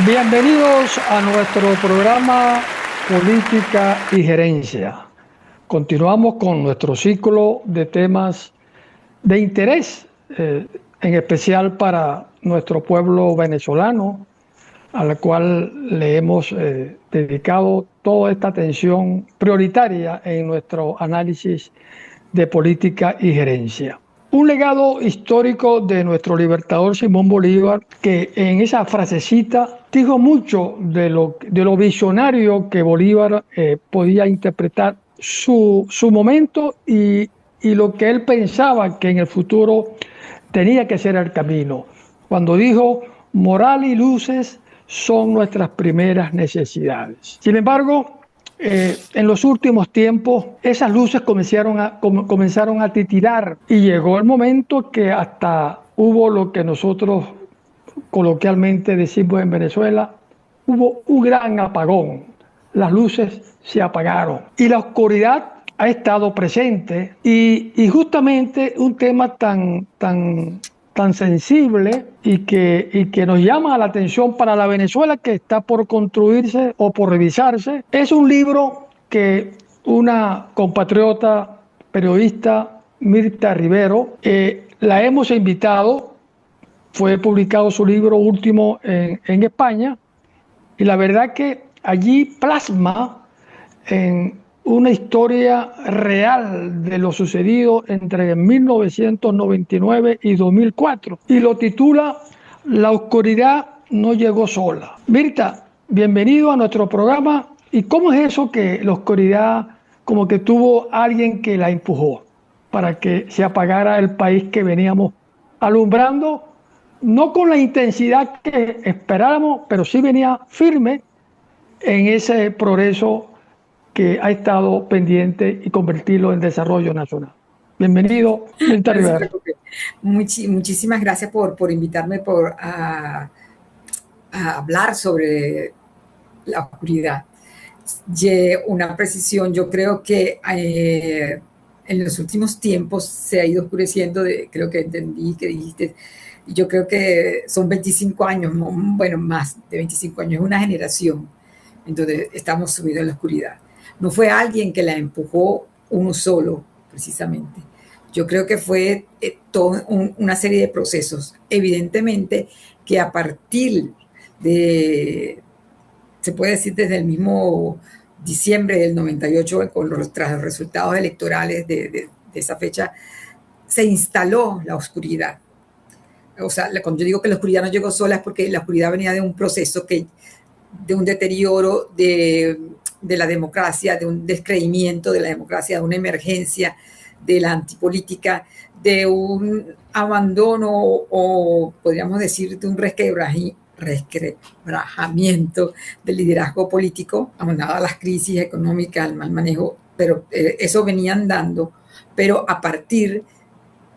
Bienvenidos a nuestro programa Política y Gerencia. Continuamos con nuestro ciclo de temas de interés, en especial para nuestro pueblo venezolano, al cual le hemos dedicado toda esta atención prioritaria en nuestro análisis de política y gerencia. Un legado histórico de nuestro libertador Simón Bolívar, que en esa frasecita dijo mucho de lo visionario que Bolívar podía interpretar su momento y lo que él pensaba que en el futuro tenía que ser el camino. Cuando dijo, moral y luces son nuestras primeras necesidades. Sin embargo, en los últimos tiempos esas luces comenzaron a titilar y llegó el momento que hasta hubo lo que nosotros coloquialmente decimos en Venezuela, hubo un gran apagón. Las luces se apagaron y la oscuridad ha estado presente y justamente un tema tan sensible y que nos llama la atención para la Venezuela que está por construirse o por revisarse, es un libro que una compatriota periodista, Mirta Rivero, la hemos invitado. Fue publicado su libro último en España y la verdad que allí plasma en una historia real de lo sucedido entre 1999 y 2004 y lo titula La oscuridad no llegó sola. Mirta, bienvenido a nuestro programa. ¿Y cómo es eso que la oscuridad como que tuvo alguien que la empujó para que se apagara el país que veníamos alumbrando? No con la intensidad que esperábamos, pero sí venía firme en ese progreso que ha estado pendiente y convertirlo en desarrollo nacional. Bienvenido, Mirta No se Rivera. preocupe. Muchísimas gracias por invitarme a hablar sobre la oscuridad. Una precisión, yo creo que en los últimos tiempos se ha ido oscureciendo, creo que entendí que dijiste, yo creo que son 25 años, bueno, más de 25 años, es una generación en donde estamos sumidos en la oscuridad. No fue alguien que la empujó uno solo, precisamente. Yo creo que fue toda una serie de procesos. Evidentemente que a partir se puede decir desde el mismo diciembre del 98, tras los resultados electorales de esa fecha, se instaló la oscuridad. O sea, cuando yo digo que la oscuridad no llegó sola es porque la oscuridad venía de un proceso de un deterioro de la democracia, de un descreimiento de la democracia, de una emergencia de la antipolítica, de un abandono o podríamos decir de un resquebrajamiento del liderazgo político, aunado a las crisis económicas, al mal manejo, pero eso venía andando, pero a partir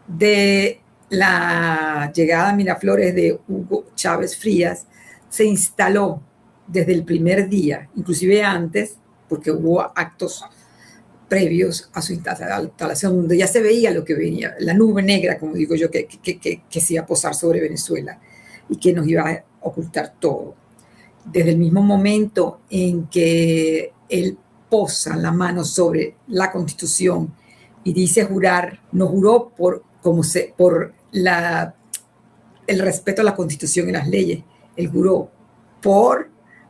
de la llegada a Miraflores de Hugo Chávez Frías, se instaló desde el primer día, inclusive antes, porque hubo actos previos a su instalación, donde ya se veía lo que venía, la nube negra, como digo yo, que se iba a posar sobre Venezuela y que nos iba a ocultar todo. Desde el mismo momento en que él posa la mano sobre la Constitución y dice jurar, no juró por el respeto a la Constitución y las leyes, él juró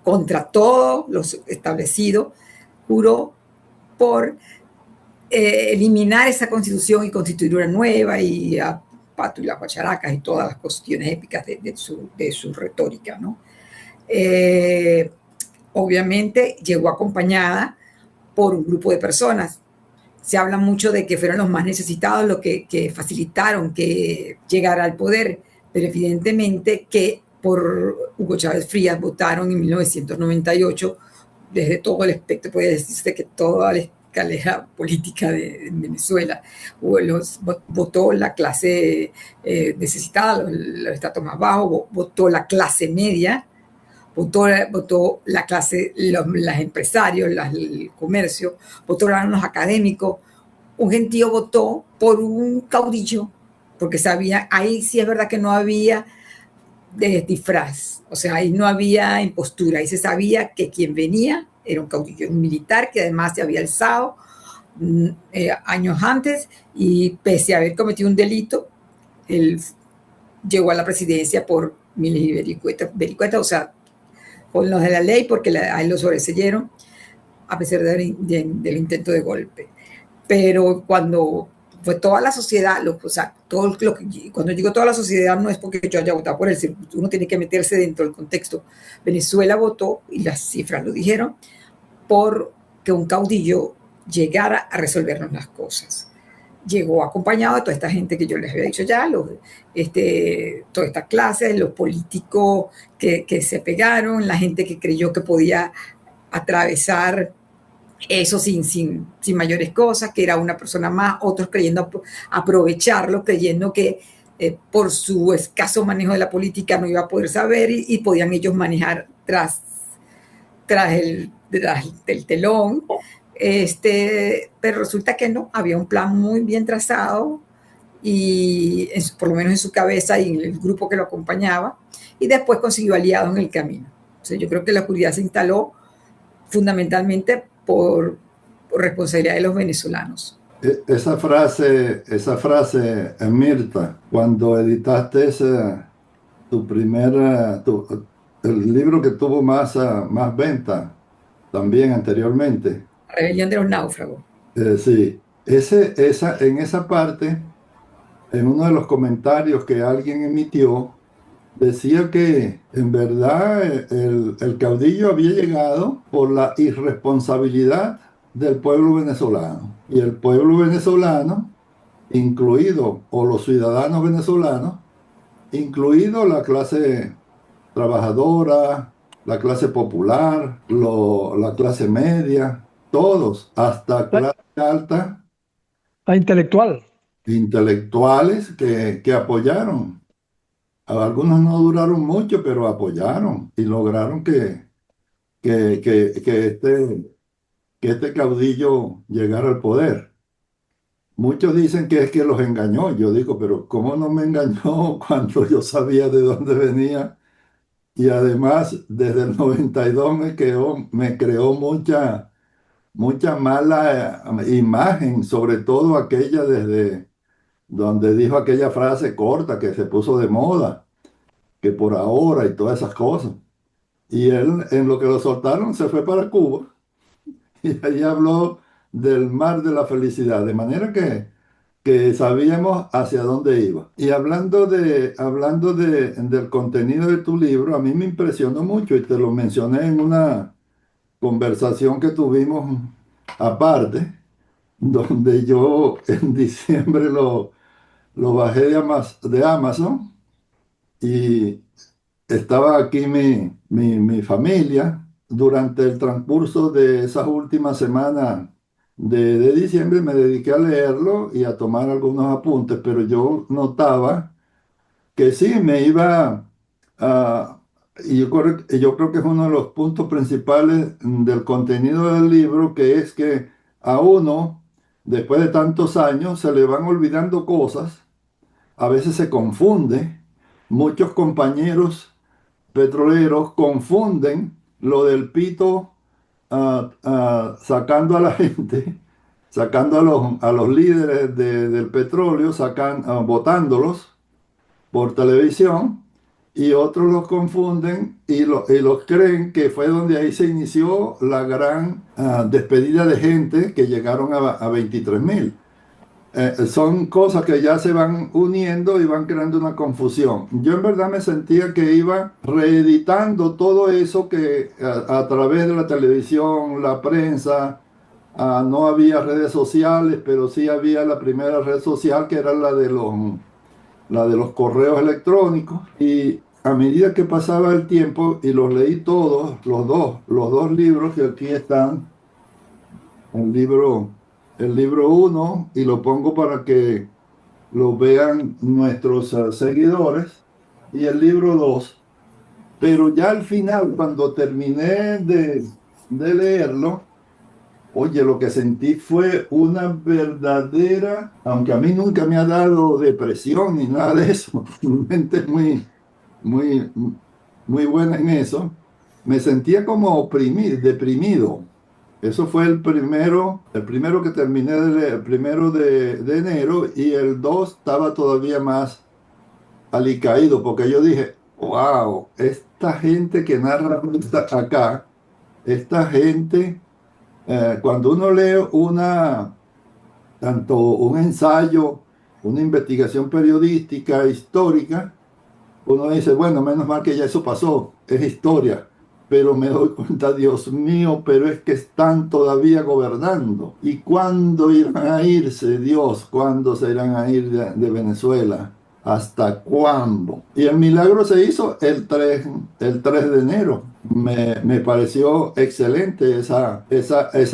contra todo lo establecido, juró por eliminar esa Constitución y constituir una nueva y a Pato y las Guacharacas y todas las cuestiones épicas de su retórica, ¿no? Obviamente llegó acompañada por un grupo de personas. Se habla mucho de que fueron los más necesitados los que facilitaron que llegara al poder, pero evidentemente que por Hugo Chávez Frías votaron en 1998, desde todo el espectro, puede decirse que toda la escalera política de Venezuela, votó la clase necesitada, los estratos más bajos, votó la clase media, votó la clase, los empresarios, el comercio, votaron los académicos. Un gentío votó por un caudillo, porque sabía, ahí sí es verdad que no había de disfraz, o sea, ahí no había impostura, ahí se sabía que quien venía era un caudillo, un militar que además se había alzado años antes y pese a haber cometido un delito, él llegó a la presidencia por miles y vericuetas, o sea, con los de la ley porque a él lo sobreseyeron a pesar del intento de golpe. Pero cuando fue toda la sociedad, o sea, cuando digo toda la sociedad no es porque yo haya votado por él, uno tiene que meterse dentro del contexto. Venezuela votó, y las cifras lo dijeron, por que un caudillo llegara a resolvernos las cosas. Llegó acompañado de toda esta gente que yo les había dicho ya, toda esta clase, los políticos que se pegaron, la gente que creyó que podía atravesar eso sin mayores cosas, que era una persona más, otros creyendo aprovecharlo, creyendo que por su escaso manejo de la política no iba a poder saber y podían ellos manejar tras del telón. Pero resulta que no, había un plan muy bien trazado y por lo menos en su cabeza y en el grupo que lo acompañaba, y después consiguió aliados en el camino. O sea, yo creo que la oscuridad se instaló fundamentalmente por responsabilidad de los venezolanos. Esa frase, Mirta, cuando editaste tu primera, el libro que tuvo más venta también anteriormente. Rebelión de los náufragos. Sí, en esa parte, en uno de los comentarios que alguien emitió, decía que en verdad el caudillo había llegado por la irresponsabilidad del pueblo venezolano. Y el pueblo venezolano, incluido, o los ciudadanos venezolanos, incluido la clase trabajadora, la clase popular, la clase media, todos, hasta clase alta, La intelectual. intelectuales que apoyaron. Algunos no duraron mucho, pero apoyaron y lograron que este caudillo llegara al poder. Muchos dicen que es que los engañó. Yo digo, pero ¿cómo no me engañó cuando yo sabía de dónde venía? Y además, desde el 92 me creó mucha mala imagen, sobre todo aquella desde donde dijo aquella frase corta que se puso de moda, que por ahora y todas esas cosas. Y él, en lo que lo soltaron, se fue para Cuba y ahí habló del mar de la felicidad, de manera que sabíamos hacia dónde iba. Y del contenido de tu libro, a mí me impresionó mucho y te lo mencioné en una conversación que tuvimos aparte, donde yo en diciembre lo bajé de Amazon y estaba aquí mi familia. Durante el transcurso de esas últimas semanas de diciembre me dediqué a leerlo y a tomar algunos apuntes, pero yo notaba que sí, me iba a... Y yo creo que es uno de los puntos principales del contenido del libro, que es que a uno, después de tantos años, se le van olvidando cosas, a veces se confunde. Muchos compañeros petroleros confunden lo del pito sacando a la gente, sacando a los líderes del petróleo, votándolos por televisión, y otros los confunden y los creen que fue donde ahí se inició la gran despedida de gente que llegaron a 23.000. Son cosas que ya se van uniendo y van creando una confusión. Yo en verdad me sentía que iba reeditando todo eso que a través de la televisión, la prensa, no había redes sociales, pero sí había la primera red social que era la de los correos electrónicos. Y a medida que pasaba el tiempo y los leí todos, los dos libros que aquí están, el libro 1, y lo pongo para que lo vean nuestros seguidores, y el libro 2. Pero ya al final, cuando terminé de leerlo, oye, lo que sentí fue una verdadera, aunque a mí nunca me ha dado depresión ni nada de eso, mi mente es muy, muy buena en eso, me sentía como oprimido, deprimido. Eso fue el primero que terminé de leer, el primero de enero, y el 2 estaba todavía más alicaído, porque yo dije, wow, esta gente que narra acá, esta gente, cuando uno lee tanto un ensayo, una investigación periodística, histórica, uno dice, bueno, menos mal que ya eso pasó, es historia. Pero me doy cuenta, Dios mío, pero es que están todavía gobernando. ¿Y cuándo irán a irse, Dios? ¿Cuándo se irán a ir de Venezuela? ¿Hasta cuándo? Y el milagro se hizo el 3 de enero. Me pareció excelente esa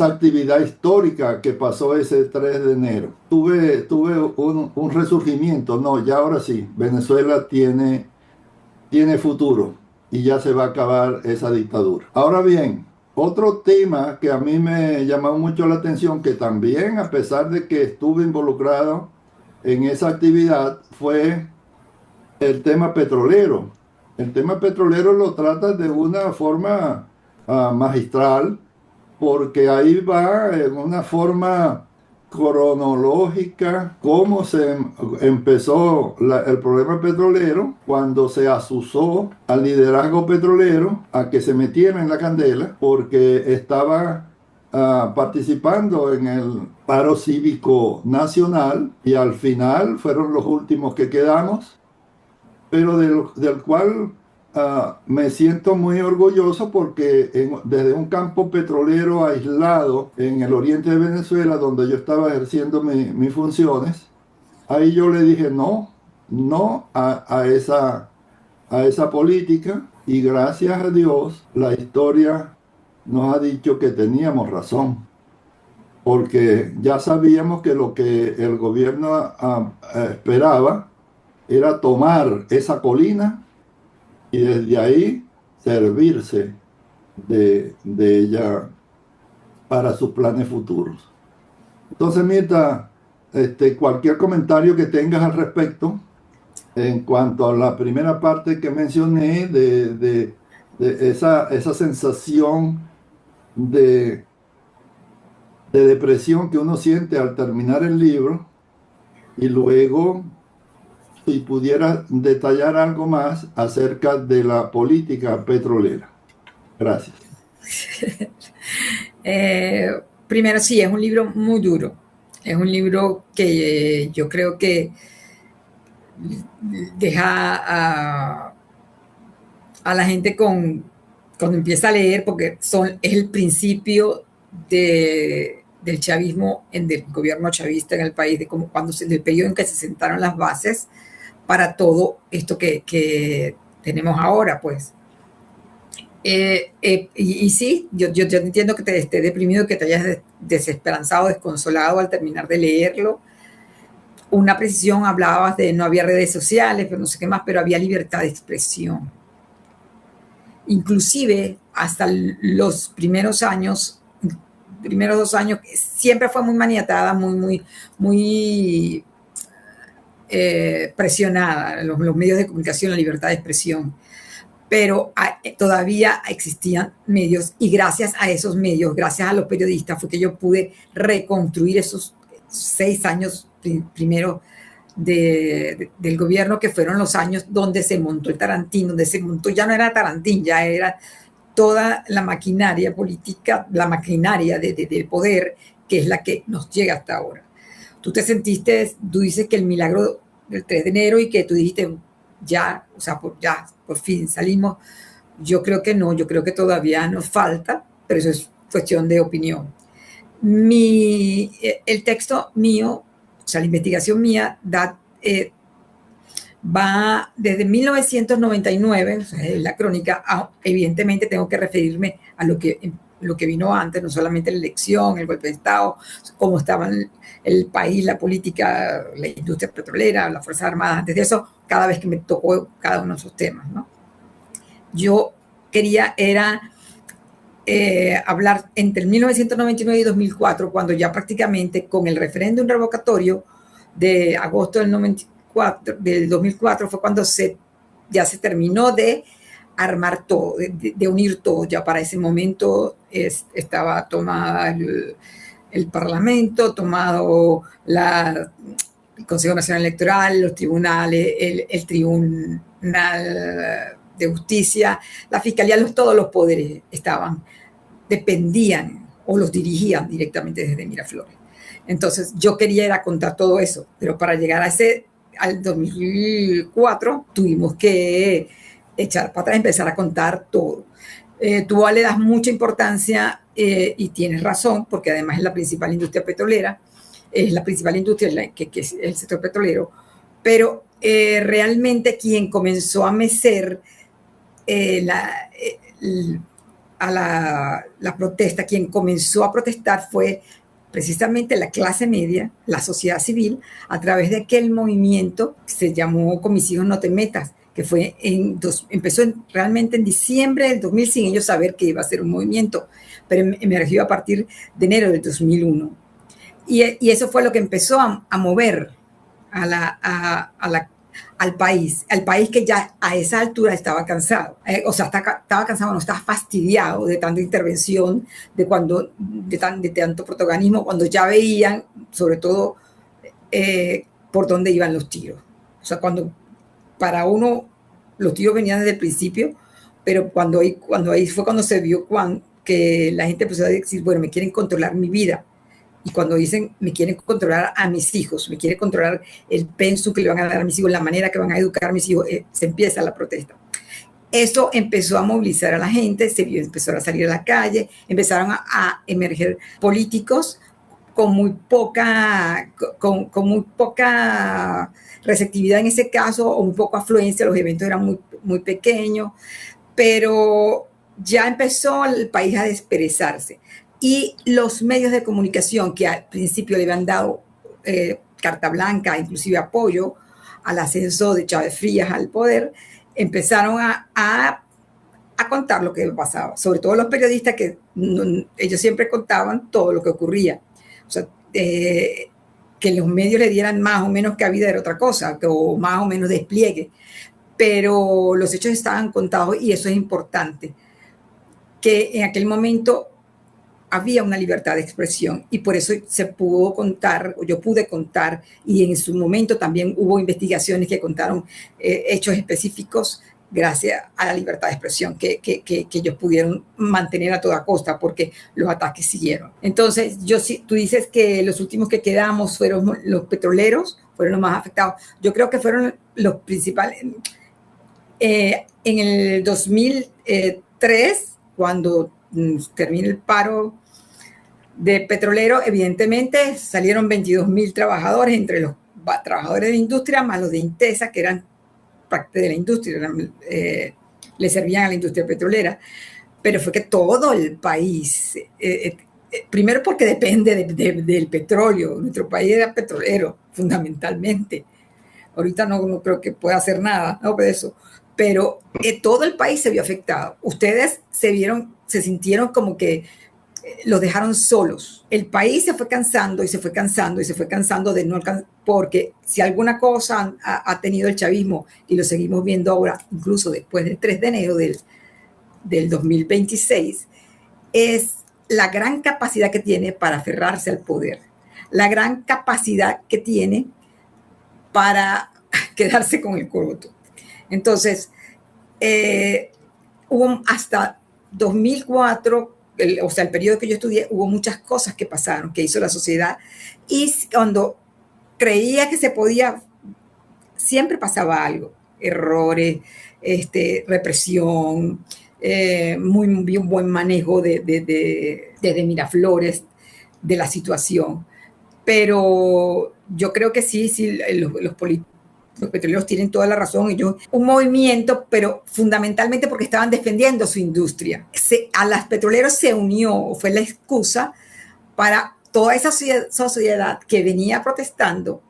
actividad histórica que pasó ese 3 de enero. Tuve un resurgimiento. No, ya ahora sí, Venezuela tiene futuro y ya se va a acabar esa dictadura. Ahora bien, otro tema que a mí me llamó mucho la atención, que también a pesar de que estuve involucrado en esa actividad, fue el tema petrolero. El tema petrolero lo trata de una forma magistral, porque ahí va en una forma cronológica cómo se empezó el problema petrolero, cuando se asusó al liderazgo petrolero a que se metiera en la candela porque estaba participando en el paro cívico nacional, y al final fueron los últimos que quedamos, pero del cual me siento muy orgulloso, porque desde un campo petrolero aislado en el oriente de Venezuela, donde yo estaba ejerciendo mis funciones, ahí yo le dije no a esa política, y gracias a Dios la historia nos ha dicho que teníamos razón, porque ya sabíamos que lo que el gobierno esperaba era tomar esa colina y desde ahí servirse de ella para sus planes futuros. Entonces, Mirta, cualquier comentario que tengas al respecto en cuanto a la primera parte que mencioné de esa sensación de, de depresión que uno siente al terminar el libro, y luego si pudiera detallar algo más acerca de la política petrolera. Gracias. Primero, sí, es un libro muy duro. Es un libro que yo creo que deja a la gente cuando empieza a leer, porque es el principio del chavismo, del gobierno chavista en el país, del periodo en que se sentaron las bases para todo esto que tenemos ahora, pues. Y sí, yo entiendo que te esté deprimido, que te hayas desesperanzado, desconsolado al terminar de leerlo. Una precisión, hablabas de no había redes sociales, pero no sé qué más, pero había libertad de expresión. Inclusive hasta los primeros 2 años, siempre fue muy maniatada, muy presionada, los medios de comunicación, la libertad de expresión. Pero todavía existían medios, y gracias a esos medios, gracias a los periodistas, fue que yo pude reconstruir esos 6 años primero del gobierno, que fueron los años donde se montó el Tarantín, donde se montó, ya no era Tarantín, ya era toda la maquinaria política, la maquinaria de poder, que es la que nos llega hasta ahora. Tú dices que el milagro del 3 de enero y que tú dijiste, ya, o sea, por fin salimos. Yo creo que no, yo creo que todavía nos falta, pero eso es cuestión de opinión. El texto mío, o sea, la investigación mía va desde 1999, o sea, la crónica, evidentemente tengo que referirme a lo que vino antes, no solamente la elección, el golpe de Estado, cómo estaba el país, la política, la industria petrolera, las Fuerzas Armadas, antes de eso, cada vez que me tocó cada uno de esos temas, ¿no? Yo quería hablar entre el 1999 y 2004, cuando ya prácticamente con el referéndum revocatorio de agosto del 2004 fue cuando se ya se terminó de armar todo, de unir todo. Ya para ese momento estaba tomada el Parlamento, tomado el Consejo Nacional Electoral, los tribunales, el Tribunal de Justicia, la Fiscalía, todos los poderes dependían o los dirigían directamente desde Miraflores. Entonces yo quería ir a contar todo eso, pero para llegar al 2004 tuvimos que echar para atrás, empezar a contar todo. Tú le das mucha importancia y tienes razón, porque además es la principal industria petrolera, es la principal industria que es el sector petrolero, pero realmente quien comenzó a mecer la protesta, quien comenzó a protestar fue precisamente la clase media, la sociedad civil, a través de aquel movimiento que se llamó Con mis hijos no te metas, que empezó realmente en diciembre del 2000 sin ellos saber que iba a ser un movimiento, pero emergió a partir de enero del 2001. Y eso fue lo que empezó a mover al país que ya a esa altura estaba cansado. Estaba cansado, no, estaba fastidiado de tanta intervención, de tanto protagonismo, cuando ya veían, sobre todo, por dónde iban los tiros. O sea, cuando para uno los tiros venían desde el principio, pero cuando ahí fue cuando se vio que la gente empezó a decir, bueno, me quieren controlar mi vida. Y cuando dicen, me quieren controlar a mis hijos, me quieren controlar el pensum que le van a dar a mis hijos, la manera que van a educar a mis hijos, se empieza la protesta. Eso empezó a movilizar a la gente, empezó a salir a la calle, empezaron a emerger políticos con muy poca receptividad en ese caso, o muy poca afluencia, los eventos eran muy, muy pequeños, pero ya empezó el país a desperezarse. Y los medios de comunicación que al principio le habían dado carta blanca, inclusive apoyo al ascenso de Chávez Frías al poder, empezaron a contar lo que pasaba. Sobre todo los periodistas, que ellos siempre contaban todo lo que ocurría. O sea, que los medios le dieran más o menos cabida era otra cosa, o más o menos despliegue. Pero los hechos estaban contados y eso es importante. Que en aquel momento había una libertad de expresión y por eso se pudo contar, o yo pude contar, y en su momento también hubo investigaciones que contaron hechos específicos gracias a la libertad de expresión que ellos pudieron mantener a toda costa porque los ataques siguieron. Entonces, tú dices que los últimos que quedamos fueron los petroleros, fueron los más afectados. Yo creo que fueron los principales. En el 2003, cuando termina el paro de petrolero, evidentemente salieron 22.000 trabajadores, entre los trabajadores de la industria más los de Intesa, que eran parte de la industria, le servían a la industria petrolera, pero fue que todo el país, primero porque depende del petróleo, nuestro país era petrolero fundamentalmente, ahorita no creo que pueda hacer nada, no, de eso, pero todo el país se vio afectado. Ustedes se sintieron como que los dejaron solos. El país se fue cansando y se fue cansando y se fue cansando de no alcanzar, porque si alguna cosa ha tenido el chavismo, y lo seguimos viendo ahora, incluso después del 3 de enero del 2026, es la gran capacidad que tiene para aferrarse al poder, la gran capacidad que tiene para quedarse con el coroto. Entonces, hubo hasta 2004, o sea, el periodo que yo estudié, hubo muchas cosas que pasaron, que hizo la sociedad, y cuando creía que se podía, siempre pasaba algo, errores, represión, muy buen manejo desde Miraflores de la situación. Pero yo creo que sí, los petroleros tienen toda la razón. Ellos, un movimiento, pero fundamentalmente porque estaban defendiendo su industria. A las petroleros se unió, fue la excusa para toda esa sociedad que venía protestando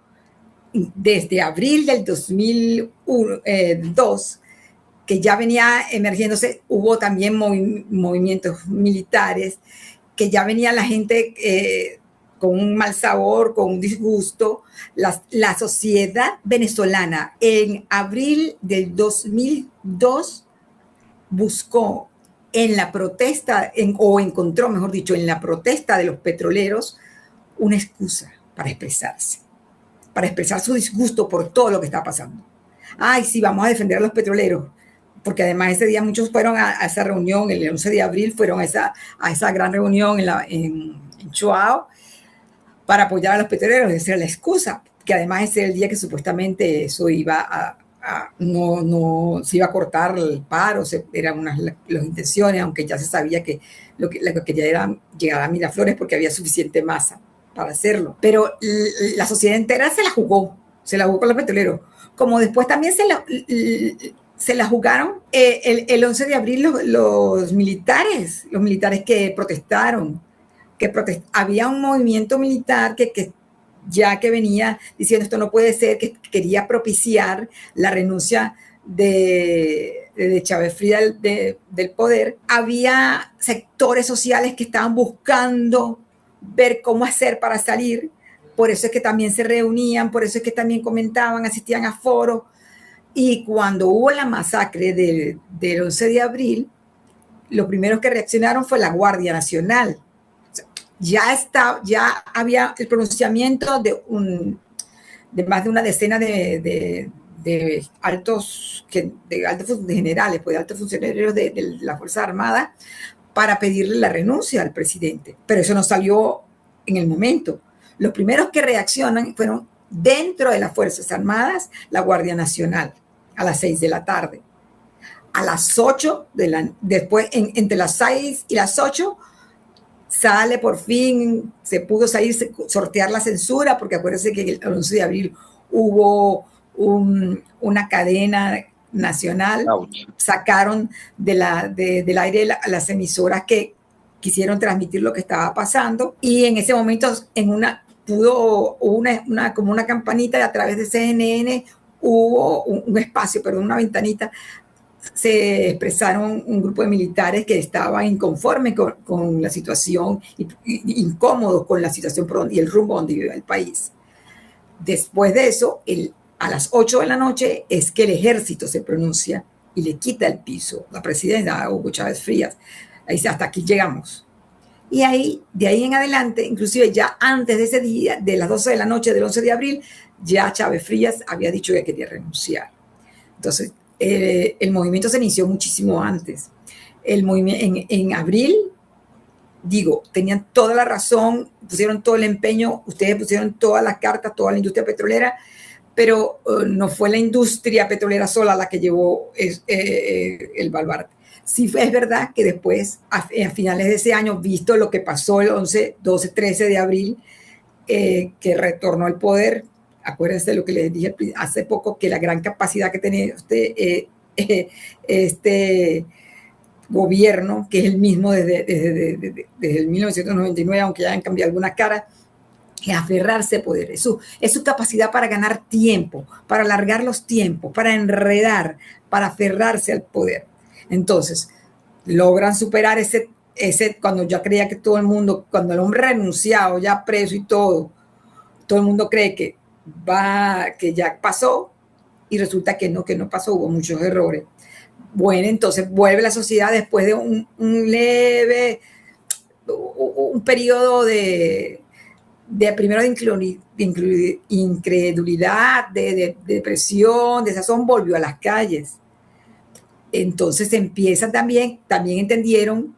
desde abril del 2002, que ya venía emergiéndose. Hubo también movimientos militares, que ya venía la gente con un mal sabor, con un disgusto. La sociedad venezolana en abril del 2002 buscó en la protesta, o encontró, mejor dicho, en la protesta de los petroleros, una excusa para expresar su disgusto por todo lo que está pasando. Ay, sí, vamos a defender a los petroleros, porque además ese día muchos fueron a esa reunión, el 11 de abril fueron a esa gran reunión en Chuao para apoyar a los petroleros. Esa era la excusa, que además ese era el día que supuestamente eso iba no se iba a cortar el paro, eran las intenciones, aunque ya se sabía que lo que quería era llegar a Miraflores porque había suficiente masa para hacerlo. Pero la sociedad entera se la jugó con los petroleros. Como después también se la jugaron el 11 de abril los militares que protestaron, había un movimiento militar que venía diciendo esto no puede ser, que quería propiciar la renuncia de Chávez Frías del poder. Había sectores sociales que estaban buscando ver cómo hacer para salir, por eso es que también se reunían, por eso es que también comentaban, asistían a foros, y cuando hubo la masacre del 11 de abril, los primeros que reaccionaron fue la Guardia Nacional. Ya había el pronunciamiento de más de una decena de altos generales, pues de altos funcionarios de la Fuerza Armada para pedirle la renuncia al presidente. Pero eso no salió en el momento. Los primeros que reaccionan fueron dentro de las Fuerzas Armadas, la Guardia Nacional, a las 6 de la tarde. A las 8, después, entre las 6 y las 8, sale por fin, se pudo sortear la censura, porque acuérdense que el 11 de abril hubo una cadena nacional, sacaron del aire las emisoras que quisieron transmitir lo que estaba pasando, y en ese momento hubo como una campanita, a través de CNN hubo un espacio, pero una ventanita, se expresaron un grupo de militares que estaban inconformes con la situación, incómodos con la situación y el rumbo donde vive el país. Después de eso, a las 8 de la noche es que el ejército se pronuncia y le quita el piso la presidenta Hugo Chávez Frías. Ahí dice, hasta aquí llegamos. Y de ahí en adelante, inclusive ya antes de ese día, de las 12 de la noche del 11 de abril, ya Chávez Frías había dicho que quería renunciar. Entonces, el movimiento se inició muchísimo antes. En abril, tenían toda la razón, pusieron todo el empeño, ustedes pusieron todas las cartas, toda la industria petrolera, pero no fue la industria petrolera sola la que llevó el baluarte. Sí es verdad que después, a finales de ese año, visto lo que pasó el 11, 12, 13 de abril, que retornó al poder, acuérdense de lo que les dije hace poco, que la gran capacidad que tiene este gobierno, que es el mismo desde el 1999, aunque ya han cambiado algunas caras, es aferrarse al poder. Es su capacidad para ganar tiempo, para alargar los tiempos, para enredar, para aferrarse al poder. Entonces, logran superar ese cuando ya creía que todo el mundo, cuando el hombre renunciado, ya preso y todo el mundo cree que ya pasó, y resulta que no pasó, hubo muchos errores. Bueno, entonces vuelve la sociedad después de un periodo primero de incredulidad, de depresión, de desazón, volvió a las calles. Entonces empiezan también entendieron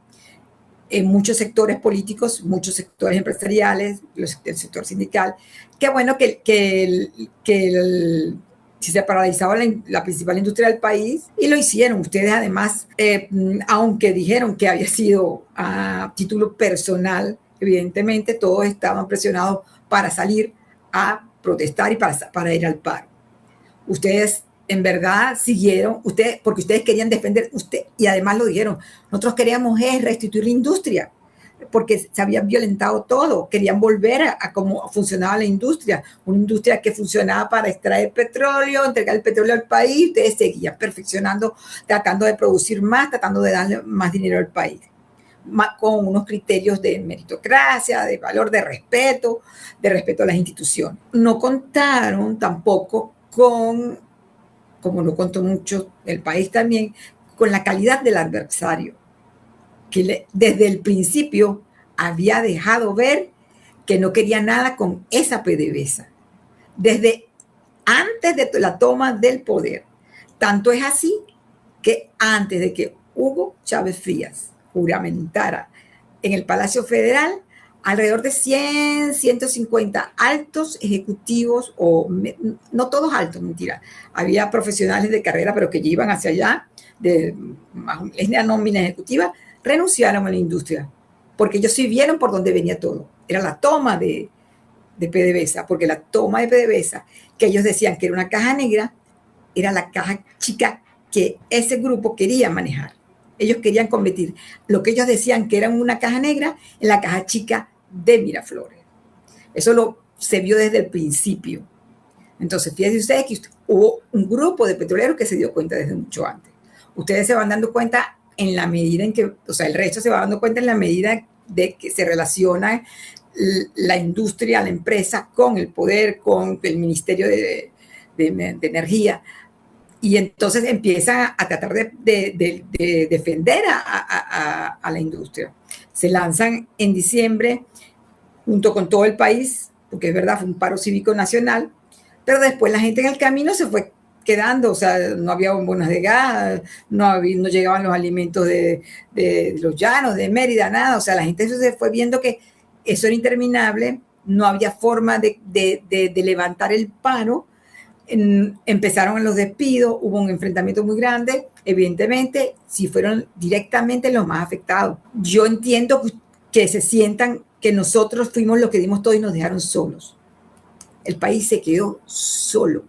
en muchos sectores políticos, muchos sectores empresariales, el sector sindical, que bueno si se paralizaba la principal industria del país, y lo hicieron. Ustedes además, aunque dijeron que había sido a título personal, evidentemente todos estaban presionados para salir a protestar y para ir al paro. Ustedes en verdad siguieron, porque ustedes querían defender, y además lo dijeron, nosotros queríamos restituir la industria, porque se había violentado todo, querían volver a cómo funcionaba la industria, una industria que funcionaba para extraer petróleo, entregar el petróleo al país. Ustedes seguían perfeccionando, tratando de producir más, tratando de darle más dinero al país. con unos criterios de meritocracia, de valor, de respeto a las instituciones. No contaron tampoco con, como no contó mucho el país también, con la calidad del adversario, que desde el principio había dejado ver que no quería nada con esa PDVSA, desde antes de la toma del poder. Tanto es así que antes de que Hugo Chávez Frías juramentara en el Palacio Federal, alrededor de 100, 150 altos ejecutivos, no todos altos, mentira, había profesionales de carrera, pero que ya iban hacia allá, de la nómina ejecutiva, renunciaron a la industria, porque ellos sí vieron por dónde venía todo. Era la toma de PDVSA, porque la toma de PDVSA, que ellos decían que era una caja negra, era la caja chica que ese grupo quería manejar. Ellos querían convertir lo que ellos decían que era una caja negra en la caja chica de Miraflores. Eso se vio desde el principio. Entonces, fíjense ustedes que hubo un grupo de petroleros que se dio cuenta desde mucho antes. Ustedes se van dando cuenta en la medida en que, o sea, el resto se va dando cuenta en la medida de que se relaciona la industria, la empresa, con el poder, con el Ministerio de Energía. Y entonces empiezan a tratar de defender a la industria. Se lanzan en diciembre junto con todo el país, porque es verdad, fue un paro cívico nacional, pero después la gente en el camino se fue quedando, o sea, no había bombonas de gas, no llegaban los alimentos de los llanos, de Mérida, nada, o sea, la gente se fue viendo que eso era interminable, no había forma de levantar el paro. Empezaron los despidos, hubo un enfrentamiento muy grande, evidentemente, sí fueron directamente los más afectados. Yo entiendo que se sientan que nosotros fuimos los que dimos todo y nos dejaron solos. El país se quedó solo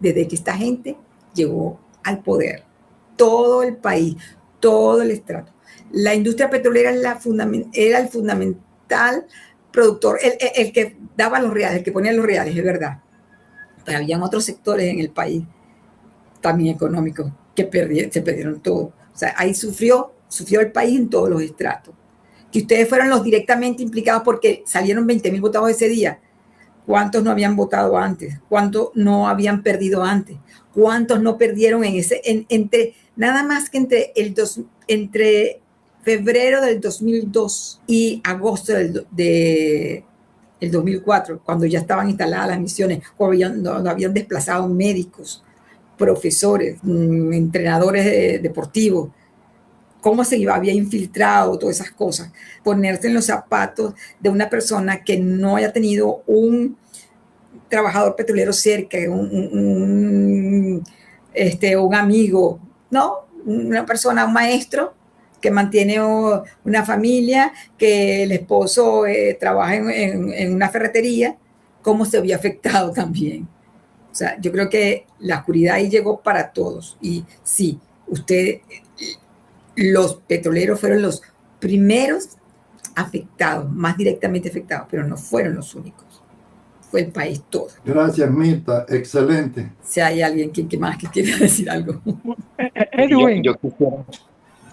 desde que esta gente llegó al poder. Todo el país, todo el estrato. La industria petrolera era el fundamental productor, el que daba los reales, el que ponía los reales, es verdad. Pero habían otros sectores en el país, también económicos, que se perdieron todo. O sea, ahí sufrió el país en todos los estratos. Que ustedes fueron los directamente implicados porque salieron 20,000 votados ese día. ¿Cuántos no habían votado antes? ¿Cuántos no habían perdido antes? ¿Cuántos no perdieron nada más que entre febrero del 2002 y agosto del 2004, cuando ya estaban instaladas las misiones, cuando habían desplazado médicos, profesores, entrenadores deportivos, cómo se había infiltrado todas esas cosas, ponerse en los zapatos de una persona que no haya tenido un trabajador petrolero cerca, un amigo, ¿no? Una persona, un maestro que mantiene una familia, que el esposo trabaja en una ferretería, cómo se había afectado también. O sea, yo creo que la oscuridad ahí llegó para todos. Y sí, los petroleros fueron los primeros afectados, más directamente afectados, pero no fueron los únicos. Fue el país todo. Gracias, Mirta. Excelente. Si hay alguien que quiera decir algo. Edwin.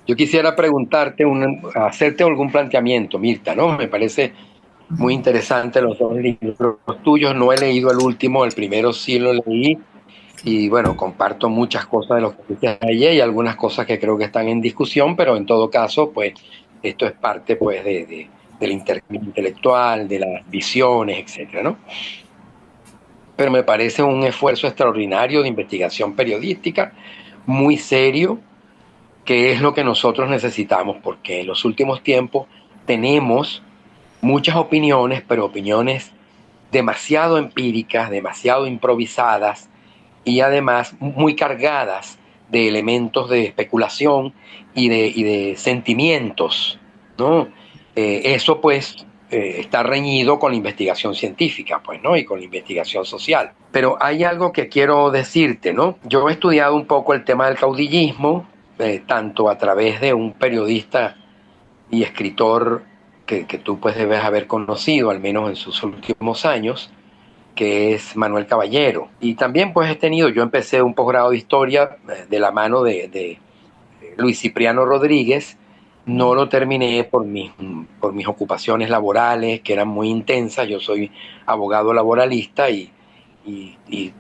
Yo quisiera preguntarte, hacerte algún planteamiento, Mirta, ¿no? Me parece muy interesante los dos libros tuyos. No he leído el último, el primero sí lo leí. Y bueno, comparto muchas cosas de lo que dices ayer y algunas cosas que creo que están en discusión, pero en todo caso, pues, esto es parte, pues, del intercambio intelectual, de las visiones, etcétera, ¿no? Pero me parece un esfuerzo extraordinario de investigación periodística, muy serio, que es lo que nosotros necesitamos, porque en los últimos tiempos tenemos muchas opiniones, pero opiniones demasiado empíricas, demasiado improvisadas, y además muy cargadas de elementos de especulación y de sentimientos, ¿no? Eso pues está reñido con la investigación científica, pues, ¿no? Y con la investigación social. Pero hay algo que quiero decirte, ¿no? Yo he estudiado un poco el tema del caudillismo, tanto a través de un periodista y escritor que tú pues debes haber conocido, al menos en sus últimos años, que es Manuel Caballero. Y también pues yo empecé un posgrado de historia de la mano de Luis Cipriano Rodríguez, No lo terminé por mis ocupaciones laborales, que eran muy intensas. Yo soy abogado laboralista y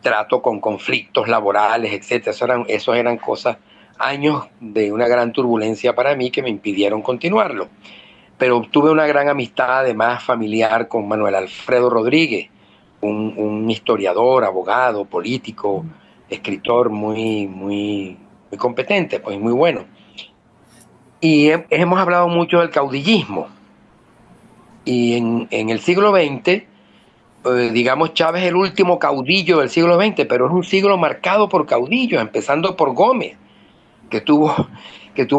trato con conflictos laborales, etcétera. Esos eran cosas, años de una gran turbulencia para mí que me impidieron continuarlo. Pero tuve una gran amistad, además familiar, con Manuel Alfredo Rodríguez, un historiador, abogado, político, escritor muy competente, pues muy bueno. Y hemos hablado mucho del caudillismo. Y en el siglo XX, digamos, Chávez es el último caudillo del siglo XX, pero es un siglo marcado por caudillos, empezando por Gómez, que tuvo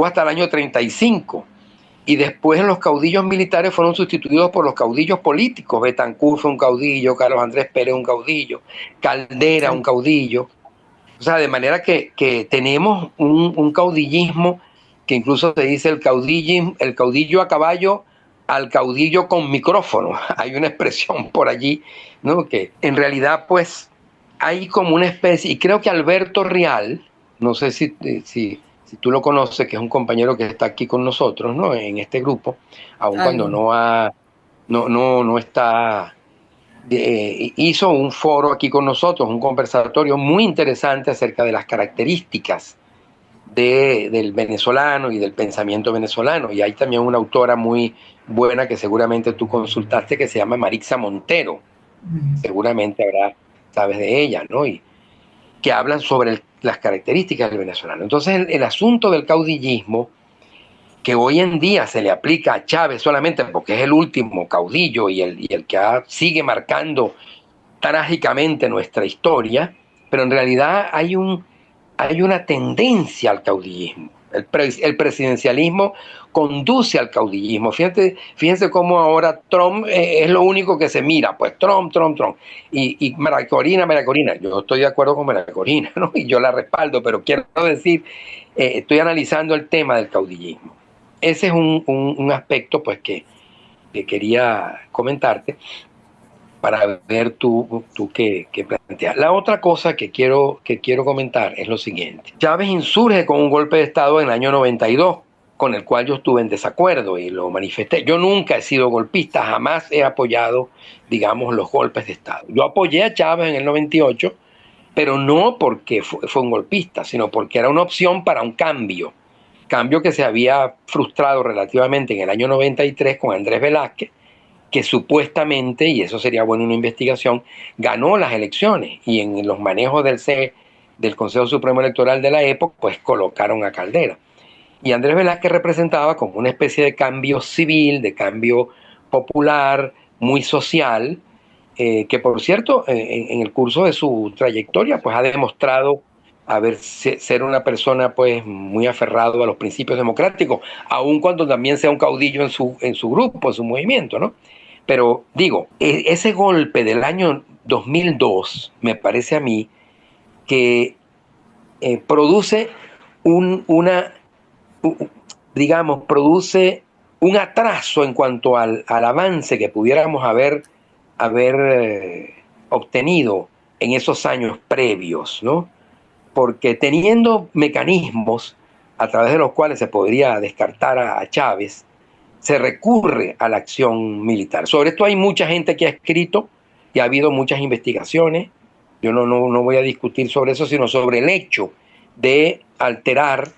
hasta el año 35. Y después los caudillos militares fueron sustituidos por los caudillos políticos. Betancur fue un caudillo, Carlos Andrés Pérez un caudillo, Caldera un caudillo. O sea, de manera que tenemos un caudillismo que incluso se dice el caudillo a caballo al caudillo con micrófono. Hay una expresión por allí, ¿no? Que en realidad pues hay como una especie, y creo que Alberto Rial, no sé si tú lo conoces, que es un compañero que está aquí con nosotros, ¿no? En este grupo, aun cuando no está... hizo un foro aquí con nosotros, un conversatorio muy interesante acerca de las características del venezolano y del pensamiento venezolano. Y hay también una autora muy buena que seguramente tú consultaste, que se llama Marixa Montero. Seguramente sabes de ella, ¿no? Y que hablan sobre las características del venezolano. Entonces el asunto del caudillismo, que hoy en día se le aplica a Chávez solamente porque es el último caudillo y el que sigue marcando trágicamente nuestra historia, pero en realidad hay una tendencia al caudillismo. El presidencialismo conduce al caudillismo. Fíjense cómo ahora Trump es lo único que se mira, pues Trump. Y María Corina, yo estoy de acuerdo con María Corina, ¿no? Y yo la respaldo, pero quiero decir, estoy analizando el tema del caudillismo. Ese es un aspecto pues que quería comentarte para ver tú qué planteas. La otra cosa que quiero comentar es lo siguiente. Chávez insurge con un golpe de Estado en el año 92, con el cual yo estuve en desacuerdo y lo manifesté. Yo nunca he sido golpista, jamás he apoyado, digamos, los golpes de Estado. Yo apoyé a Chávez en el 98, pero no porque fue un golpista, sino porque era una opción para un cambio que se había frustrado relativamente en el año 93 con Andrés Velázquez, que supuestamente, y eso sería bueno una investigación, ganó las elecciones y en los manejos del Consejo Supremo Electoral de la época, pues colocaron a Caldera. Y Andrés Velázquez representaba como una especie de cambio civil, de cambio popular, muy social, que por cierto, en el curso de su trayectoria, pues ha demostrado ser una persona pues muy aferrado a los principios democráticos, aun cuando también sea un caudillo en su grupo, en su movimiento, ¿no? Pero digo, ese golpe del año 2002, me parece a mí, que produce produce un atraso en cuanto al avance que pudiéramos haber obtenido en esos años previos, ¿no? Porque teniendo mecanismos a través de los cuales se podría descartar a Chávez, se recurre a la acción militar. Sobre esto hay mucha gente que ha escrito y ha habido muchas investigaciones. Yo no voy a discutir sobre eso, sino sobre el hecho de alterar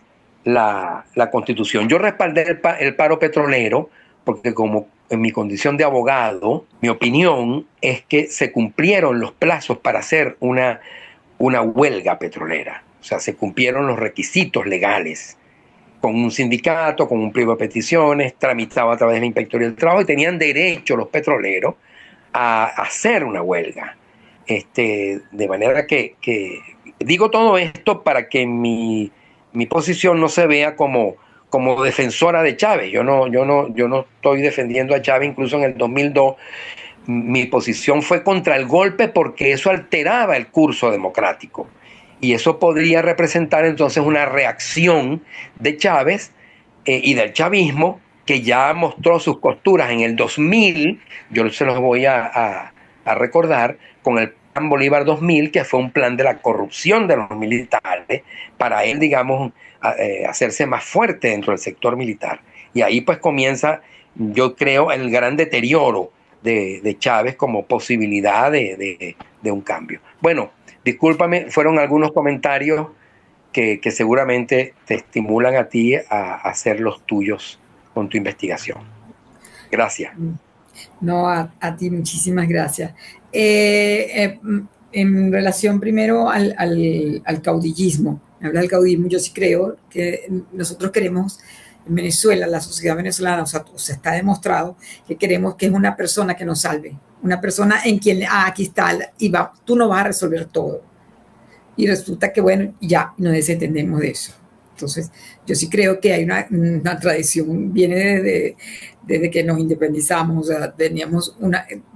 la Constitución. Yo respaldé el paro petrolero porque como en mi condición de abogado, mi opinión es que se cumplieron los plazos para hacer una huelga petrolera. O sea, se cumplieron los requisitos legales con un sindicato, con un pliego de peticiones, tramitado a través de la Inspectoría del Trabajo y tenían derecho los petroleros a hacer una huelga. De manera que digo todo esto para que mi posición no se vea como defensora de Chávez. Yo no estoy defendiendo a Chávez. Incluso en el 2002 mi posición fue contra el golpe porque eso alteraba el curso democrático. Y eso podría representar entonces una reacción de Chávez y del chavismo, que ya mostró sus costuras en el 2000, yo se los voy a recordar, con el Plan Bolívar 2000, que fue un plan de la corrupción de los militares, para él, digamos, hacerse más fuerte dentro del sector militar. Y ahí pues comienza, yo creo, el gran deterioro de Chávez como posibilidad de un cambio. Bueno, discúlpame, fueron algunos comentarios que seguramente te estimulan a ti a hacer los tuyos con tu investigación. Gracias. No, a ti muchísimas gracias. En relación primero al caudillismo, habla del caudillismo, yo sí creo que nosotros queremos en Venezuela, la sociedad venezolana, o sea, está demostrado que queremos que es una persona que nos salve, una persona en quien, aquí está, y va, tú no vas a resolver todo. Y resulta que, bueno, ya nos desentendemos de eso. Entonces, yo sí creo que hay una tradición, viene desde que nos independizamos, o sea, teníamos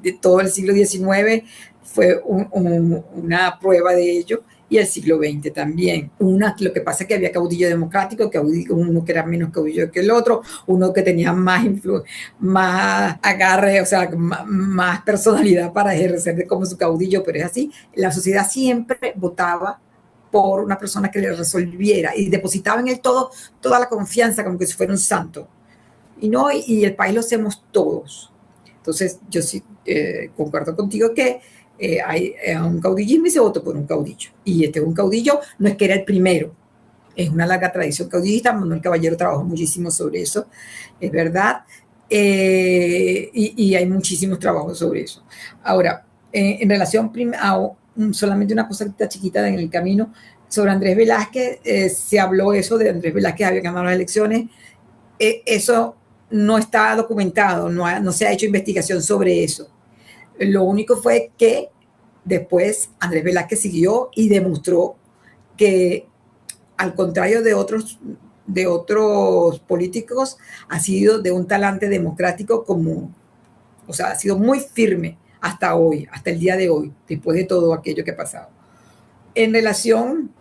de todo el siglo XIX fue una prueba de ello, y el siglo XX también. Lo que pasa es que había caudillo democrático, uno que era menos caudillo que el otro, uno que tenía más agarre, o sea, más personalidad para ejercer como su caudillo, pero es así. La sociedad siempre votaba por una persona que le resolviera y depositaba en él toda la confianza como que si fuera un santo. Y el país lo hacemos todos. Entonces, yo sí concuerdo contigo que hay un caudillismo y se votó por un caudillo. Y este es un caudillo, no es que era el primero, es una larga tradición caudillista. Manuel Caballero trabajó muchísimo sobre eso, es verdad, y hay muchísimos trabajos sobre eso. Ahora, en relación a solamente una cosa chiquita en el camino, sobre Andrés Velázquez, se habló eso de Andrés Velázquez había ganado las elecciones, eso no está documentado, no se ha hecho investigación sobre eso. Lo único fue que después Andrés Velázquez siguió y demostró que, al contrario de otros políticos, ha sido de un talante democrático o sea, ha sido muy firme hasta hoy, hasta el día de hoy, después de todo aquello que ha pasado. En relación,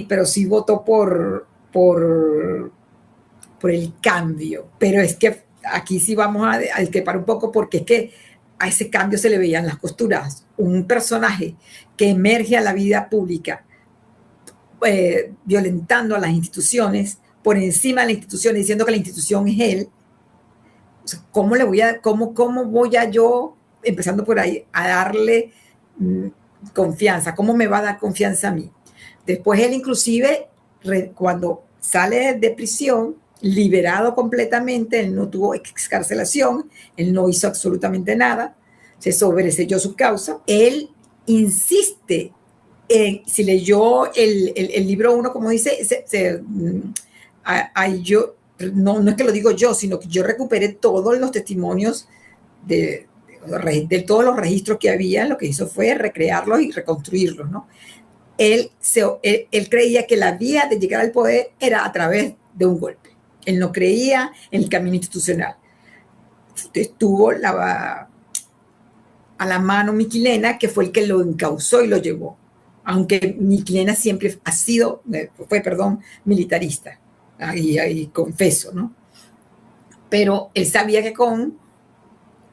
pero sí votó por el cambio, pero es que aquí sí vamos a discrepar un poco, porque es que a ese cambio se le veían las costuras. Un personaje que emerge a la vida pública violentando a las instituciones, por encima de la institución, diciendo que la institución es él. O sea, ¿cómo voy a yo, empezando por ahí, a darle confianza? ¿Cómo me va a dar confianza a mí? Después él inclusive, cuando sale de prisión, liberado completamente, él no tuvo excarcelación, él no hizo absolutamente nada, se sobreseyó su causa. Él insiste, si leyó el libro 1, como dice, yo, no es que lo digo yo, sino que yo recuperé todos los testimonios de todos los registros que había. Lo que hizo fue recrearlos y reconstruirlos, ¿no? Él creía que la vía de llegar al poder era a través de un golpe. Él no creía en el camino institucional. Estuvo a la mano Miquilena, que fue el que lo encauzó y lo llevó. Aunque Miquilena siempre fue militarista. Ahí confeso, ¿no? Pero él sabía que con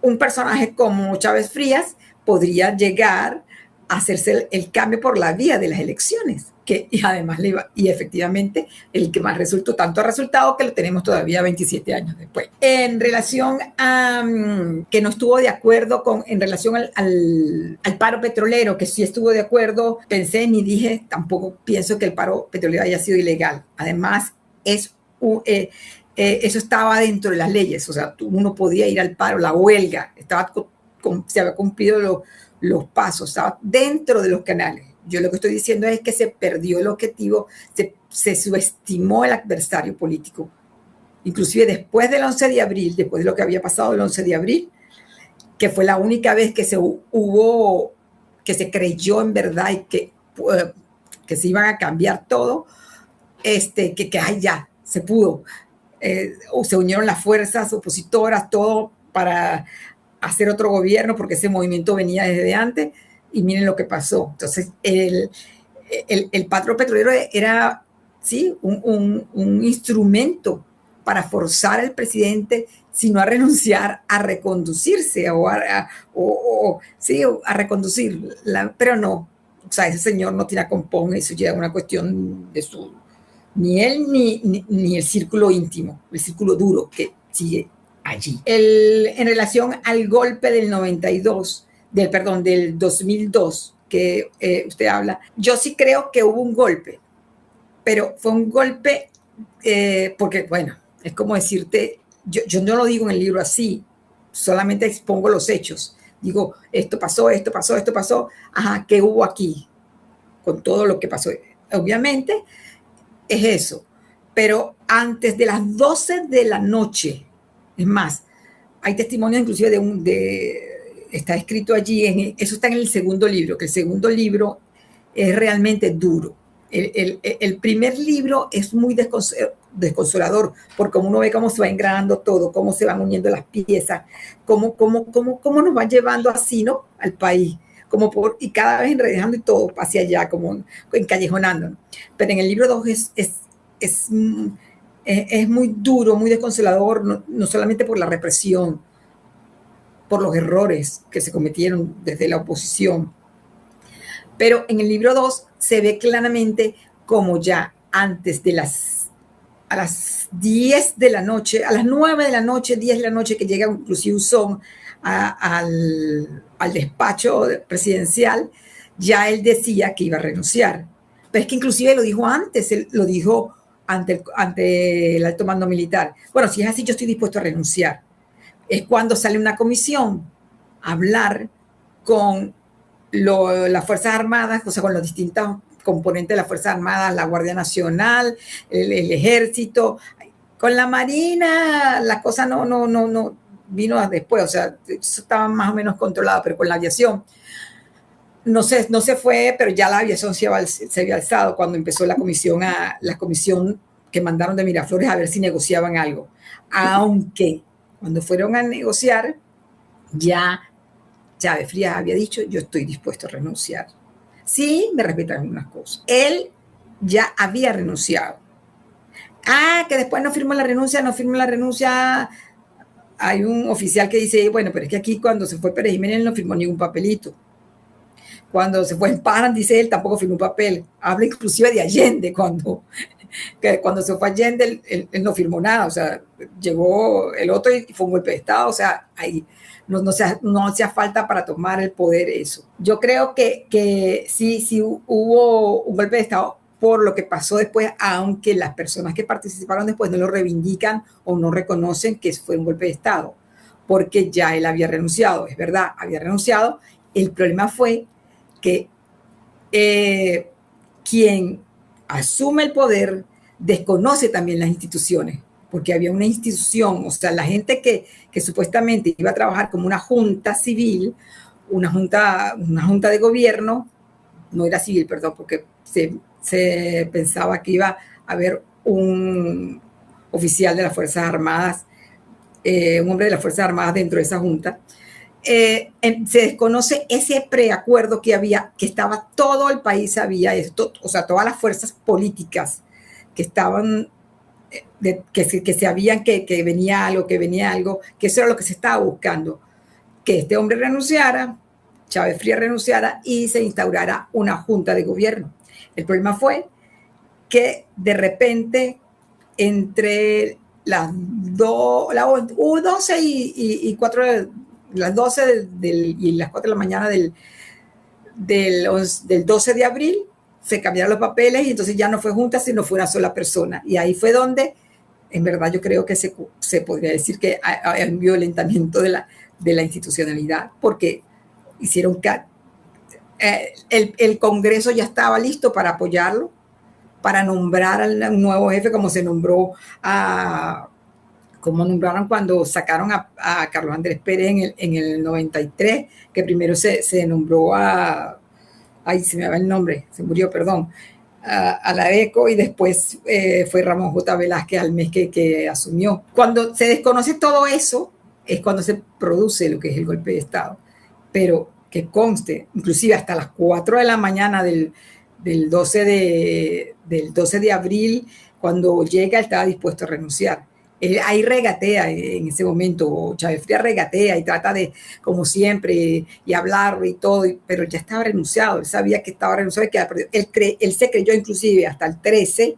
un personaje como Chávez Frías podría llegar a hacerse el cambio por la vía de las elecciones, y además y efectivamente el que más resultó, tanto ha resultado que lo tenemos todavía 27 años después. En relación a que no estuvo de acuerdo en relación al paro petrolero, que sí estuvo de acuerdo, pensé ni dije, tampoco pienso que el paro petrolero haya sido ilegal. Además, eso estaba dentro de las leyes, o sea, uno podía ir al paro, la huelga, se había cumplido los pasos, estaba dentro de los canales. Yo lo que estoy diciendo es que se perdió el objetivo, se subestimó el adversario político. Inclusive después del 11 de abril, después de lo que había pasado el 11 de abril, que fue la única vez que se creyó en verdad y que se iban a cambiar todo, ya, se pudo. Se unieron las fuerzas opositoras, todo para hacer otro gobierno, porque ese movimiento venía desde antes, y miren lo que pasó. Entonces, el paro petrolero era, sí, un instrumento para forzar al presidente, sino a renunciar a reconducirse a reconducir, pero no, o sea, ese señor no tiene compón, eso ya es una cuestión de ni él ni el círculo íntimo, el círculo duro, que sigue allí. En relación al golpe del 92, del 2002, que usted habla, yo sí creo que hubo un golpe, pero fue un golpe porque, bueno, es como decirte, yo no lo digo en el libro así, solamente expongo los hechos. Digo, esto pasó, ajá, ¿qué hubo aquí? Con todo lo que pasó. Obviamente es eso, pero antes de las 12 de la noche, es más, hay testimonios inclusive está escrito allí, eso está en el segundo libro, que el segundo libro es realmente duro. El primer libro es muy desconsolador, porque uno ve cómo se va engranando todo, cómo se van uniendo las piezas, cómo nos van llevando así, ¿no? Al país, y cada vez enredando y todo hacia allá, como encallejonando, ¿no? Pero en el libro 2 es muy duro, muy desconsolador, no solamente por la represión, por los errores que se cometieron desde la oposición, pero en el libro 2 se ve claramente como ya antes de a las 10 de la noche, a las 9 de la noche, 10 de la noche, que llega inclusive Uzón al despacho presidencial, ya él decía que iba a renunciar. Pero es que inclusive lo dijo antes, él lo dijo ante el alto mando militar. Bueno, si es así, yo estoy dispuesto a renunciar. Es cuando sale una comisión a hablar con las Fuerzas Armadas, o sea, con los distintos componentes de las Fuerzas Armadas, la Guardia Nacional, el Ejército. Con la Marina la cosa no vino después, o sea, eso estaba más o menos controlado, pero con la aviación no se fue, pero ya la aviación se había alzado cuando empezó la comisión que mandaron de Miraflores a ver si negociaban algo. Aunque cuando fueron a negociar, ya Chávez Frías había dicho, yo estoy dispuesto a renunciar. Sí, me respetan algunas cosas. Él ya había renunciado. Que después no firmó la renuncia. Hay un oficial que dice, bueno, pero es que aquí cuando se fue Pérez Jiménez no firmó ningún papelito. Cuando se fue en Paran, dice él, tampoco firmó un papel. Habla inclusive de Allende, cuando se fue Allende, él no firmó nada. O sea, llegó el otro y fue un golpe de Estado. O sea, ahí no hacía falta para tomar el poder eso. Yo creo que sí hubo un golpe de Estado por lo que pasó después, aunque las personas que participaron después no lo reivindican o no reconocen que fue un golpe de Estado, porque ya él había renunciado. Es verdad, había renunciado. El problema fue que quien asume el poder desconoce también las instituciones, porque había una institución, o sea, la gente que supuestamente iba a trabajar como una junta civil, una junta de gobierno, no era civil, perdón, porque se pensaba que iba a haber un oficial de las Fuerzas Armadas, un hombre de las Fuerzas Armadas dentro de esa junta. Se desconoce ese preacuerdo que había, que estaba todo el país, sabía esto, o sea, todas las fuerzas políticas que estaban, que sabían que venía algo, que eso era lo que se estaba buscando, que este hombre renunciara, Chávez Frías renunciara y se instaurara una junta de gobierno. El problema fue que de repente entre las 12 y 4 las 12 y las 4 de la mañana del 12 de abril se cambiaron los papeles y entonces ya no fue junta, sino fue una sola persona. Y ahí fue donde, en verdad, yo creo que se podría decir que hay un violentamiento de la institucionalidad, porque hicieron el Congreso ya estaba listo para apoyarlo, para nombrar al nuevo jefe, como se nombró como nombraron cuando sacaron a Carlos Andrés Pérez en el 93, que primero se nombró se me va el nombre, se murió, perdón, a la ECO, y después fue Ramón J. Velázquez al mes que asumió. Cuando se desconoce todo eso, es cuando se produce lo que es el golpe de Estado. Pero que conste, inclusive hasta las 4 de la mañana del 12 de abril, cuando llega, estaba dispuesto a renunciar. Ahí regatea en ese momento, Chávez Frías regatea y trata de, como siempre, y hablar y todo, pero ya estaba renunciado, él sabía que estaba renunciado y que había perdido. Él se creyó inclusive hasta el 13,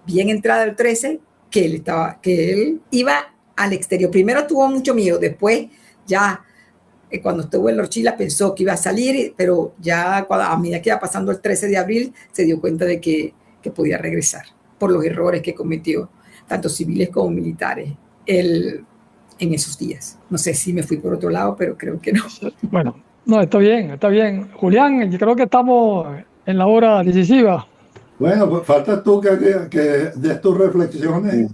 bien entrada el 13, que él iba al exterior. Primero tuvo mucho miedo, después ya cuando estuvo en Orchila pensó que iba a salir, pero ya a medida que iba pasando el 13 de abril se dio cuenta de que podía regresar por los errores que cometió, tanto civiles como militares, en esos días. No sé si me fui por otro lado, pero creo que no. Bueno, no, está bien, está bien. Julián, yo creo que estamos en la hora decisiva. Bueno, pues falta tú que des tus reflexiones.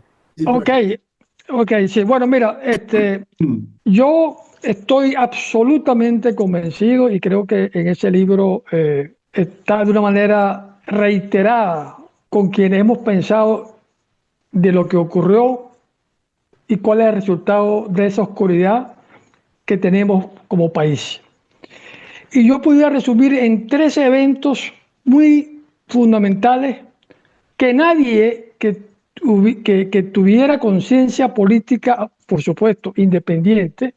Ok, sí. Bueno, mira, yo estoy absolutamente convencido y creo que en ese libro está de una manera reiterada con quienes hemos pensado de lo que ocurrió y cuál es el resultado de esa oscuridad que tenemos como país. Y yo podría resumir en 3 eventos muy fundamentales que nadie que tuviera conciencia política, por supuesto, independiente,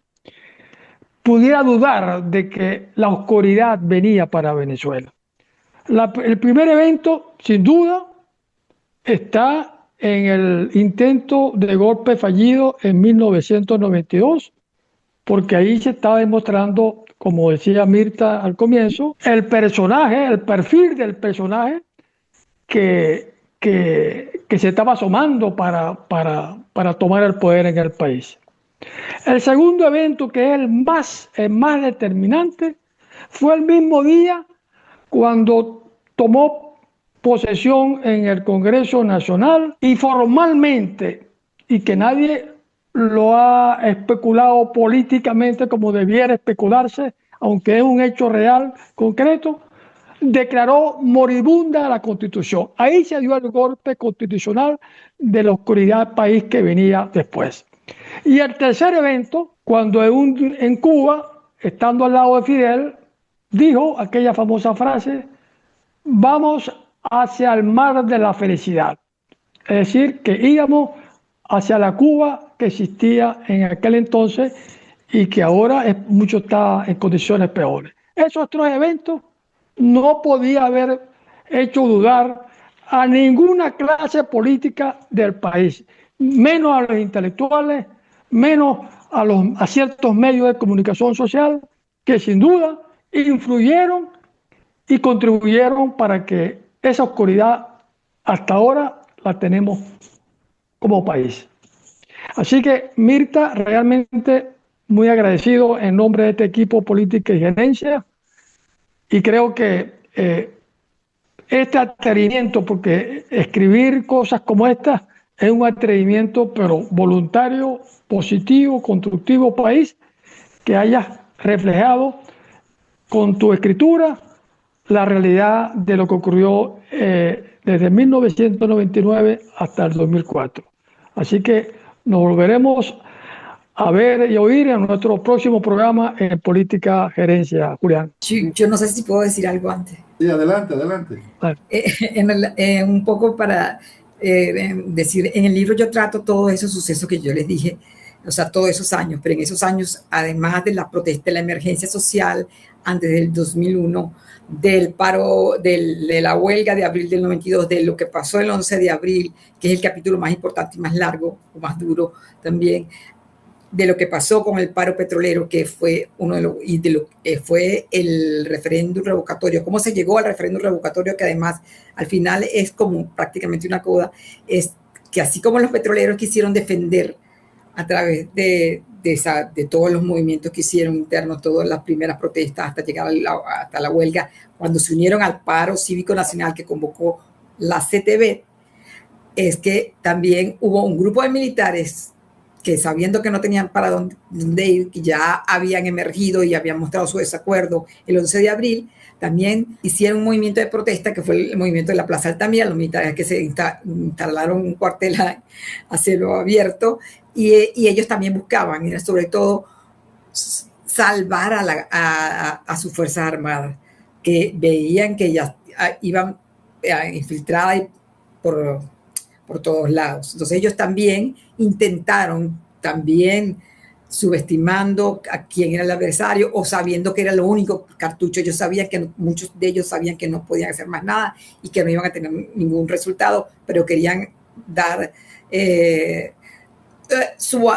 pudiera dudar de que la oscuridad venía para Venezuela. El primer evento, sin duda, está en el intento de golpe fallido en 1992, porque ahí se estaba demostrando, como decía Mirta al comienzo, el perfil del personaje que se estaba asomando para tomar el poder en el país. El segundo evento, que es el más determinante, fue el mismo día cuando tomó posesión en el Congreso Nacional y formalmente, y que nadie lo ha especulado políticamente como debiera especularse, aunque es un hecho real, concreto, declaró moribunda la Constitución. Ahí se dio el golpe constitucional de la oscuridad del país que venía después. Y el tercer evento, cuando en Cuba, estando al lado de Fidel, dijo aquella famosa frase: vamos hacia el mar de la felicidad. Es decir, que íbamos hacia la Cuba que existía en aquel entonces y que ahora mucho está en condiciones peores. Esos 3 eventos no podía haber hecho dudar a ninguna clase política del país, menos a los intelectuales, menos a ciertos medios de comunicación social que sin duda influyeron y contribuyeron para que esa oscuridad hasta ahora la tenemos como país. Así que, Mirta, realmente muy agradecido en nombre de este equipo Política y Gerencia, y creo que este atrevimiento, porque escribir cosas como estas es un atrevimiento, pero voluntario, positivo, constructivo país, que hayas reflejado con tu escritura la realidad de lo que ocurrió desde 1999 hasta el 2004. Así que nos volveremos a ver y oír en nuestro próximo programa en Política Gerencia, Julián. Yo no sé si puedo decir algo antes. Sí, adelante, adelante. Un poco para decir, en el libro yo trato todos esos sucesos que yo les dije, o sea, todos esos años, pero en esos años, además de la protesta, de la emergencia social, antes del 2001, del paro, de la huelga de abril del 92, de lo que pasó el 11 de abril, que es el capítulo más importante y más largo, o más duro también, de lo que pasó con el paro petrolero, que fue fue el referéndum revocatorio, cómo se llegó al referéndum revocatorio, que además al final es como prácticamente una coda, es que así como los petroleros quisieron defender a través de todos los movimientos que hicieron internos, todas las primeras protestas hasta llegar hasta la huelga, cuando se unieron al paro cívico nacional que convocó la CTV, es que también hubo un grupo de militares que, sabiendo que no tenían para dónde ir, que ya habían emergido y habían mostrado su desacuerdo el 11 de abril, también hicieron un movimiento de protesta, que fue el movimiento de la Plaza Altamira, los militares que se instalaron un cuartel a cielo abierto, y ellos también buscaban, sobre todo, salvar a sus Fuerzas Armadas, que veían que ya iban infiltradas por todos lados. Entonces ellos también intentaron, también subestimando a quién era el adversario o sabiendo que era lo único cartucho. Ellos sabían que muchos de ellos sabían que no podían hacer más nada y que no iban a tener ningún resultado, pero querían dar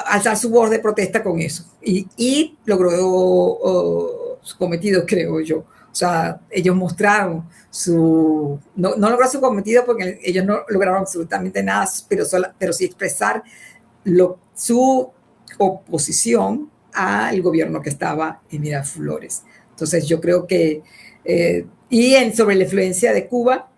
alzar su voz de protesta con eso. Y logró su cometido, creo yo. O sea, ellos mostraron no logró su cometido porque ellos no lograron absolutamente nada, pero sí expresar su oposición al gobierno que estaba en Miraflores. Entonces yo creo que, sobre la influencia de Cuba,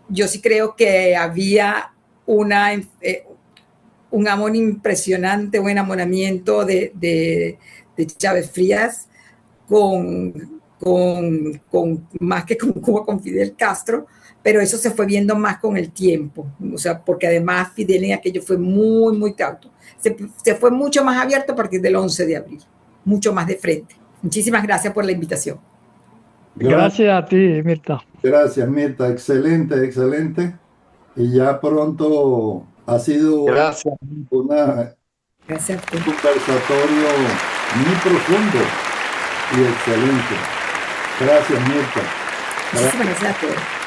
yo sí creo que había un amor impresionante, un enamoramiento de Chávez Frías más que con Cuba, con Fidel Castro, pero eso se fue viendo más con el tiempo, o sea, porque además Fidel en aquello fue muy, muy cauto. Se fue mucho más abierto a partir del 11 de abril, mucho más de frente. Muchísimas gracias por la invitación. Gracias a ti, Mirta. Gracias, Mirta. Excelente, excelente. Y ya pronto ha sido un conversatorio muy profundo y excelente. Gracias, Mirta. Muchísimas gracias a todos.